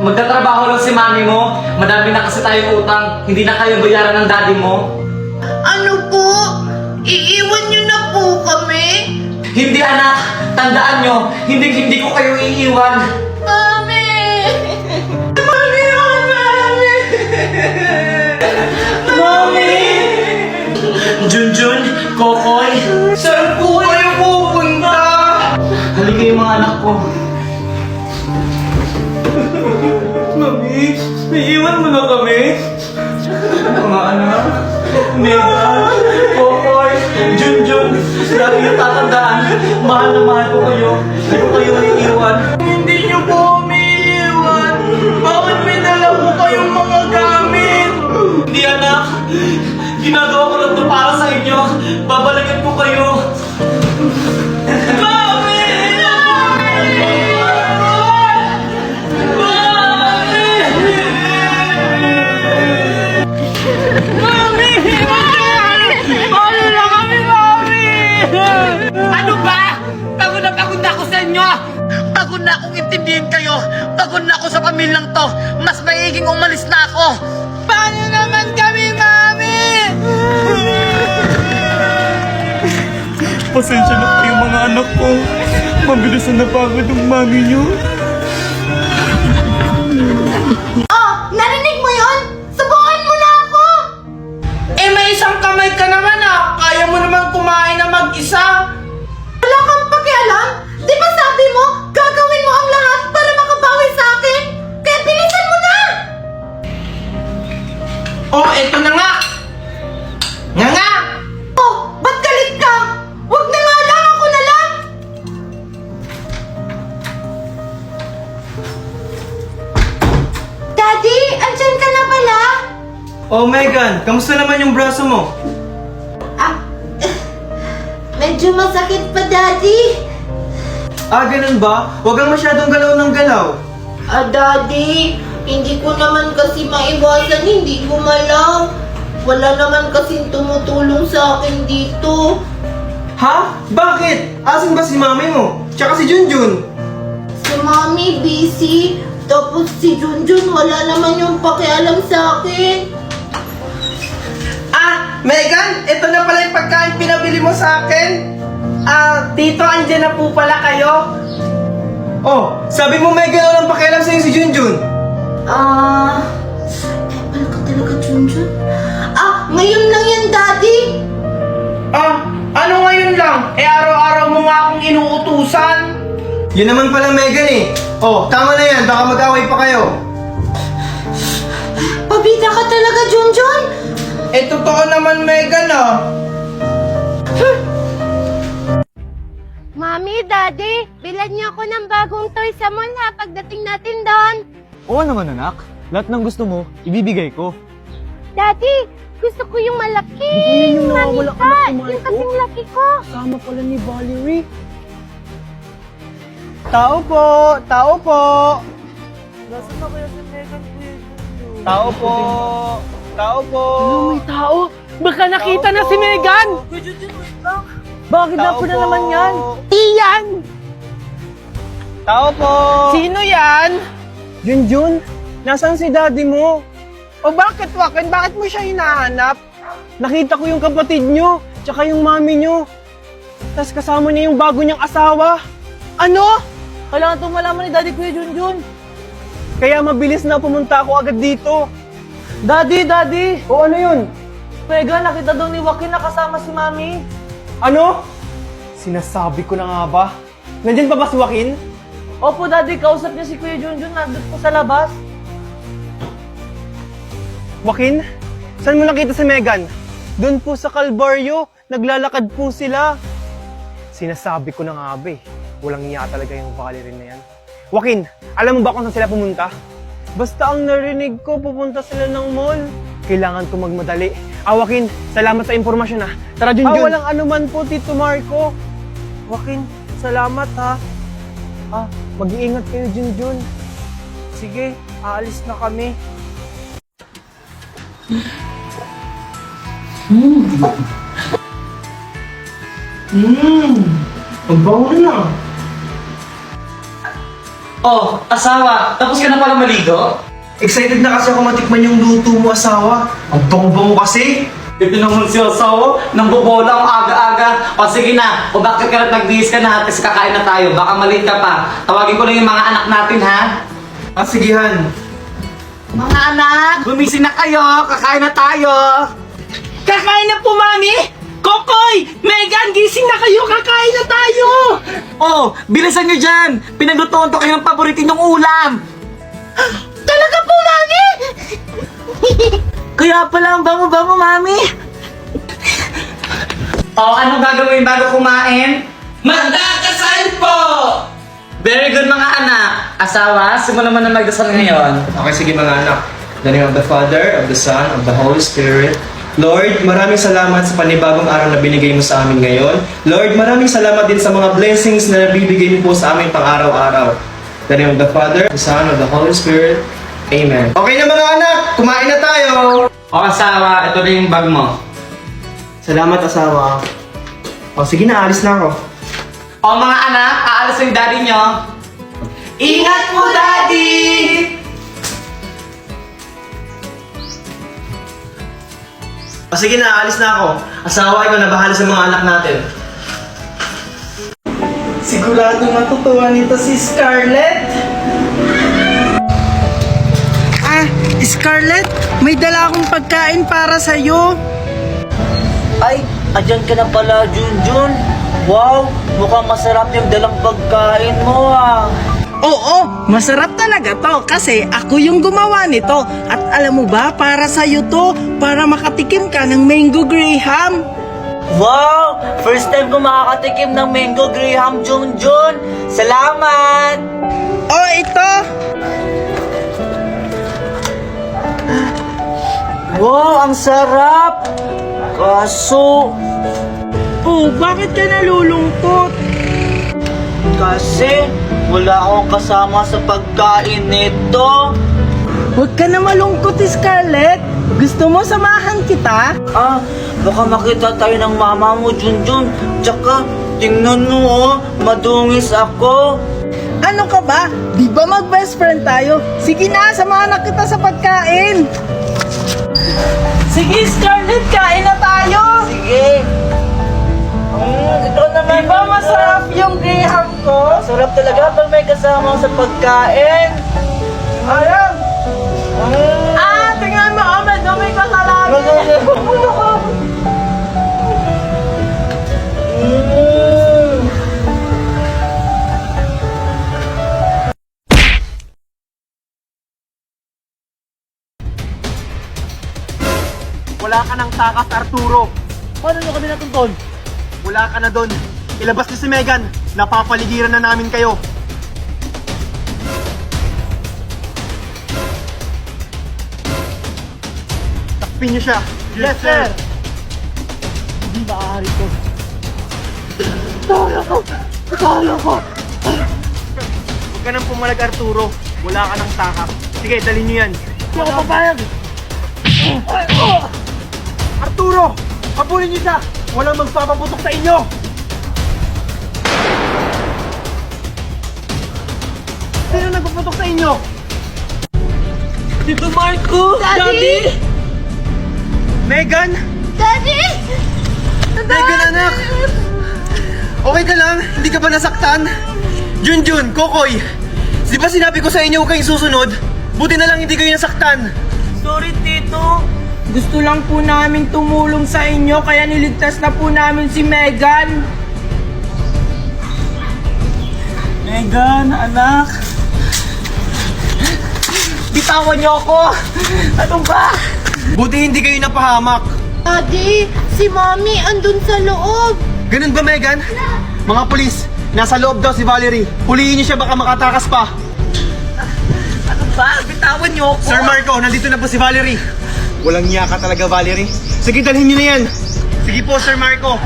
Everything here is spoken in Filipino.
Magtatrabaho lang si mami mo. Madami na kasi tayong utang. Hindi na kayo bayaran ng daddy mo. Ano po? Iiwan niyo na po kami? Hindi anak, tandaan nyo, hindi ko kayo iiwan. Mami! Mami! Mami! Mami! Junjun, Kokoy, Saan po kayo pupunta? halika yung mga anak ko. Mami, iiwan mo na kami. Mga anak, Mega, Kokoy, Junjun, lagi yung tatandaan. Mahal na mahal ko kayo. Hindi ko kayo iiwan. Hindi niyo po umiiwan. Bakit may dala po kayong mga gamit? Hindi anak, ginagawa ko lang ito para sa inyo. Babalikan ko kayo. Mami! Mami! Paano na kami, Mami? Ano ba? Pagod na ako sa inyo! Pagod na akong intindihin kayo! Pagod na ako sa pamilyang to! Mas maiging umalis na ako! Paano naman kami, Mami? Pasensya na kayo mga anak ko. Mabilis na napagod ang mami niyo. Oh! Narinig mo yun? Subukan mo na ako! Eh may isang kamay ka naman ah! Kaya mo naman kumain na mag-isa! Wala kang pakialam? Di ba sabi mo, gagawin mo ang lahat para makabawi sa akin? Kaya bilisan mo na! Oh, eto na nga! Nga nga! Oh, ba't galit ka? Huwag na nga lang, ako na lang! Daddy, andyan ka na pala? Oh Megan, kamusta naman yung braso mo? Medyo masakit pa, Daddy. Ganun ba? Huwag kang masyadong galaw ng galaw. Daddy, hindi ko naman kasi maiwasan, hindi gumalaw. Wala naman kasing tumutulong sa akin dito. Ha? Bakit? Asan ba si mami mo? Tsaka si Junjun? Si Mami busy, tapos si Junjun wala naman yung pakialam sa akin. Megan, ito na pala yung pagkain pinabili mo sa akin. Tito, andyan na po pala kayo. Oh, sabi mo Megan walang pakialam sa'yo si Junjun. Wala ka talaga, Junjun? Ngayon lang yan, Daddy. Ano ngayon lang? Araw-araw mo nga akong inuutusan. Yun naman pala Megan eh. Oh, tama na yan, baka mag-away pa kayo. Pabida ka talaga, Junjun. Totoo naman, Megan Mami, Daddy, bilhan niyo ako ng bagong toy sa mall ha pagdating natin doon. Oo naman anak. Lahat ng gusto mo, ibibigay ko. Daddy, gusto ko yung malaki. Yung nawawala ka na kumain Yung kasing laki ko. Kasama pala ni Valerie. Tao po! Tao po! Nasaan na kaya si Megan, Kuya Junjun? Tao po! Tao po! May tao? Baka nakita na si Megan! Kuya Junjun, wait lang. Bakit na po na naman yan? Iyan! Tao po! Sino yan? Junjun, nasaan si daddy mo? O bakit, Wakin? Bakit mo siya hinahanap? Nakita ko yung kapatid nyo, tsaka yung mami nyo. Tapos kasama niya yung bago niyang asawa. Ano? Kailangan itong malaman ni Daddy Kuya Junjun. Kaya mabilis na pumunta ako agad dito. Daddy! O ano yun? Megan, nakita daw ni Wakin na kasama si Mami. Ano? Sinasabi ko na nga ba? Nandyan pa ba si Joaquin? Opo, Daddy, kausap niya si Kuya Junjun. Nandun po sa labas. Joaquin, saan mo nakita si Megan? Doon po sa Calvario, naglalakad po sila. Sinasabi ko na nga ba eh, walang iya talaga yung Valerie na yan. Joaquin, alam mo ba kung saan sila pumunta? Basta ang narinig ko, pupunta sila ng mall. Kailangan ko magmadali. Joaquin, salamat sa impormasyon ha. Tara, Junjun. Walang anuman po, Tito Marco. Joaquin, salamat ha. Mag-iingat kayo, Junjun. Sige, aalis na kami. Ang bango na. Oh, asawa, tapos ka na pala maligo? Excited na kasi ako matikman yung luto mo, asawa. Ang bango-bango kasi. Ito naman si asawa, nang bobola ang aga-aga. O sige na, o bakit ka na nagbihis ka na, kasi kakain na tayo, baka malate ka pa. Tawagin ko lang yung mga anak natin, ha? Ah, sige, Han. Mga anak, gumising na kayo, kakain na tayo. Kakain na po, Mami! Kokoy! Megan, gising na kayo! Kakain na tayo! Oh, bilisan nyo dyan! Pinaglutoon to kayo ng paborito nyong ulam! Talaga po, Mami! Kaya pala ang bango-bango, mami! Oh, ano gagawin bago kumain? Magdadasal po! Very good mga anak! Asawa, simulan mo na magdasal ngayon. Okay, sige mga anak. In the name of the Father, of the Son, of the Holy Spirit. Lord, maraming salamat sa panibagong araw na binigay mo sa amin ngayon. Lord, maraming salamat din sa mga blessings na nabibigay mo po sa amin pang araw-araw. In the name of the Father, the Son, of the Holy Spirit. Amen. Okay na mga anak, kumain na tayo! O asawa, ito na yung bag mo. Salamat, asawa. O, sige na, alis na ako. O mga anak, aalis yung daddy nyo. Ingat po, Daddy! O, sige na, alis na ako. Asawa, ikaw na bahala sa mga anak natin. Sigurado matutuwa nito si Scarlett. Ah, Scarlett, may dala akong pagkain para sa'yo. Ay, andyan ka na pala, Junjun. Wow, mukhang masarap yung dalang pagkain mo ah. Oo, masarap talaga to kasi ako yung gumawa nito. At alam mo ba, para sa'yo to, para makatikim ka ng mango graham. Wow, first time ko makakatikim ng mango graham, Junjun. Salamat! Oh, ito. Wow, ang sarap! Kaso, Oh, bakit ka nalulungkot? kasi wala akong kasama sa pagkain nito. Huwag ka na malungkot, Scarlett. Gusto mo samahan kita? Ah, baka makita tayo ng mama mo, Junjun. Tsaka, tingnan mo oh, madungis ako. Ano ka ba? Di ba mag-best friend tayo? Sige na, samahan na kita sa pagkain. Sige, Scarlett, kain na tayo. Sige. Ito naman. Di ba masarap yung graham ko? Sarap talaga pag may kasama sa pagkain. Ayan. Ah, tingnan mo, oh, madumi ka sa lagi. Wala ka ng takas, Arturo. Paano nyo kami natuntun? Wala ka na doon. Ilabas niyo si Megan. Napapaligiran na namin kayo. Takpin niyo siya. Yes, sir. Hindi maaari to. Kaya ko! Kaya ko! Huwag ka nang pumalag, Arturo. Wala ka ng takas. Sige, dalhin niyo yan. Hindi ako papayag. Arturo! Habulin niyo siya! Walang magpapaputok sa inyo! Sino nagpaputok sa inyo? Tito Marco! Daddy! Megan! Daddy! Megan, anak! Okay ka lang? Hindi ka ba nasaktan? Junjun, Kokoy! Di ba sinabi ko sa inyo huwag kayong susunod? Buti na lang hindi kayo nasaktan! Sorry, Tito. Gusto lang po namin tumulong sa inyo kaya niligtas na po namin si Megan. Megan, anak. Bitawan niyo ako. Ano ba? Buti hindi kayo napahamak! Daddy, si Mommy andun sa loob. Ganun ba, Megan? Mga pulis, nasa loob daw si Valerie. Huliin niyo siya baka makatakas pa. Ano ba? Bitawan niyo ako. Sir Marco, nandito na po si Valerie. Walang niya ka talaga, Valerie. Sige, dalhin niyo na yan. Sige po, Sir Marco.